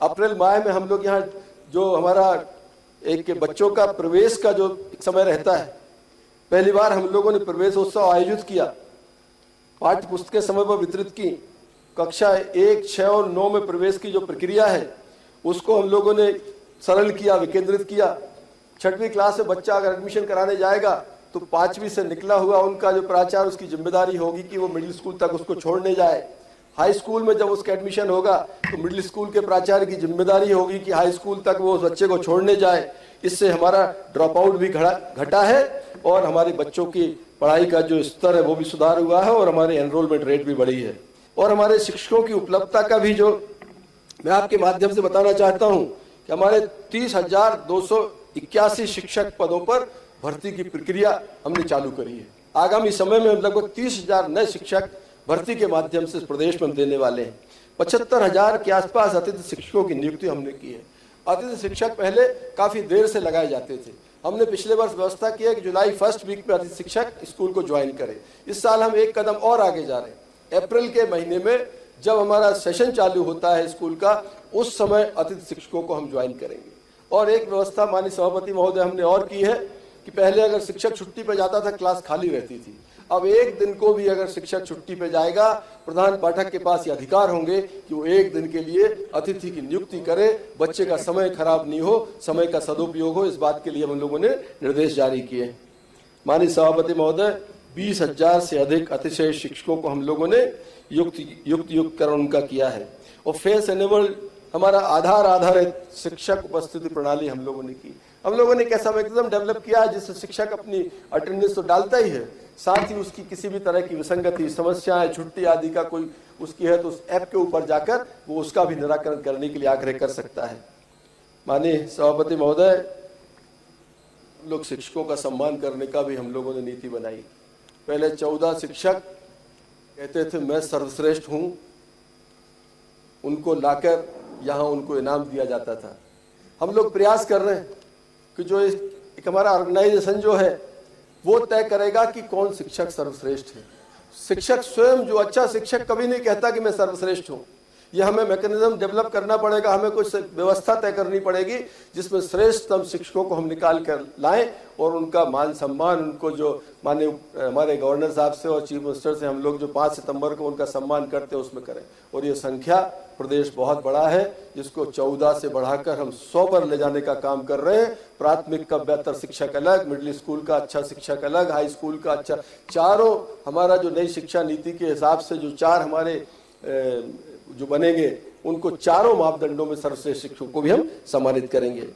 अप्रैल माह में हम लोग यहाँ जो हमारा एक बच्चों का प्रवेश का जो समय रहता है, पहली बार हम लोगों ने प्रवेश उत्सव आयोजित किया, पाठ्य पुस्तकें समय पर वितरित की। कक्षा 1, 6 और 9 में प्रवेश की जो प्रक्रिया है उसको हम लोगों ने सरल किया, विकेंद्रित किया। 6वीं क्लास में बच्चा अगर एडमिशन कराने जाएगा तो 5वीं से निकला हुआ उनका जो प्राचार्य, उसकी जिम्मेदारी होगी कि वो मिडिल स्कूल तक उसको छोड़ने जाए। हाई स्कूल में जब उसका एडमिशन होगा तो मिडिल स्कूल के प्राचार्य की जिम्मेदारी होगी कि हाई स्कूल तक वो उस बच्चे को छोड़ने जाए। इससे हमारा ड्रॉप आउट भी घटा है और हमारे बच्चों की पढ़ाई का जो स्तर है वो भी सुधार हुआ है और हमारे एनरोलमेंट रेट भी बढ़ी है। और हमारे शिक्षकों की उपलब्धता का भी जो मैं आपके माध्यम से बताना चाहता हूं कि हमारे 30,281 शिक्षक पदों पर भर्ती की प्रक्रिया हमने चालू करी है। आगामी समय में लगभग 30,000 नए शिक्षक भर्ती के माध्यम से प्रदेश में हम देने वाले हैं। 75,000 के आसपास अतिथि शिक्षकों की नियुक्ति हमने की है। अतिथि शिक्षक पहले काफी देर से लगाए जाते थे। हमने पिछले वर्ष व्यवस्था की है कि जुलाई फर्स्ट वीक में अतिथि शिक्षक स्कूल को ज्वाइन करें। इस साल हम एक कदम और आगे जा रहे हैं। अप्रैल के महीने में जब हमारा सेशन चालू होता है स्कूल का, उस समय अतिथि शिक्षकों को हम ज्वाइन करेंगे। और एक व्यवस्था माननीय सभापति महोदय हमने और की है कि पहले अगर शिक्षक छुट्टी पर जाता था, क्लास खाली रहती थी। अब एक दिन को भी अगर शिक्षक छुट्टी पे जाएगा, प्रधान पाठक के पास ये अधिकार होंगे कि वो एक दिन के लिए अतिथि की नियुक्ति करे। बच्चे का समय खराब नहीं हो, समय का सदुपयोग हो, इस बात के लिए हम लोगों ने निर्देश जारी किए। माननीय सभापति महोदय, 20,000 से अधिक अतिशय शिक्षकों को हम लोगों ने युक्तिकरण उनका किया है। और फेस एनेबल्ड हमारा आधार आधारित शिक्षक उपस्थिति प्रणाली हम लोगों ने की। हम लोगों ने कैसा मैकेनिज्म डेवलप किया है जिससे शिक्षक अपनी अटेंडेंस तो डालता ही है, साथ ही उसकी किसी भी तरह की विसंगति, समस्याएं, छुट्टी आदि का कोई उसकी है तो उस ऐप के ऊपर जाकर वो उसका भी निराकरण करने के लिए आग्रह कर सकता है। माननीय सभापति महोदय, लोग शिक्षकों का सम्मान करने का भी हम लोगों ने नीति बनाई। पहले 14 शिक्षक कहते थे मैं सर्वश्रेष्ठ हूं, उनको लाकर यहाँ उनको इनाम दिया जाता था। हम लोग प्रयास कर रहे हैं कि जो एक हमारा ऑर्गेनाइजेशन जो है वो तय करेगा कि कौन शिक्षक सर्वश्रेष्ठ है। शिक्षक स्वयं, जो अच्छा शिक्षक कभी नहीं कहता कि मैं सर्वश्रेष्ठ हूँ। यह हमें मैकेनिज्म डेवलप करना पड़ेगा, हमें कुछ व्यवस्था तय करनी पड़ेगी जिसमें श्रेष्ठतम शिक्षकों को हम निकाल कर लाएं और उनका मान सम्मान, उनको जो माने हमारे गवर्नर साहब से और चीफ मिनिस्टर से हम लोग जो 5 सितंबर को उनका सम्मान करते हैं उसमें करें। और ये संख्या प्रदेश बहुत बड़ा है, जिसको 14 से बढ़ाकर हम 100 पर ले जाने का काम कर रहे हैं। प्राथमिक का बेहतर शिक्षक अलग, मिडिल स्कूल का अच्छा शिक्षक अलग, हाई स्कूल का अच्छा, चारों हमारा जो नई शिक्षा नीति के हिसाब से जो 4 हमारे जो बनेंगे उनको चारों मापदंडों में सर्वश्रेष्ठ शिक्षकों को भी हम सम्मानित करेंगे।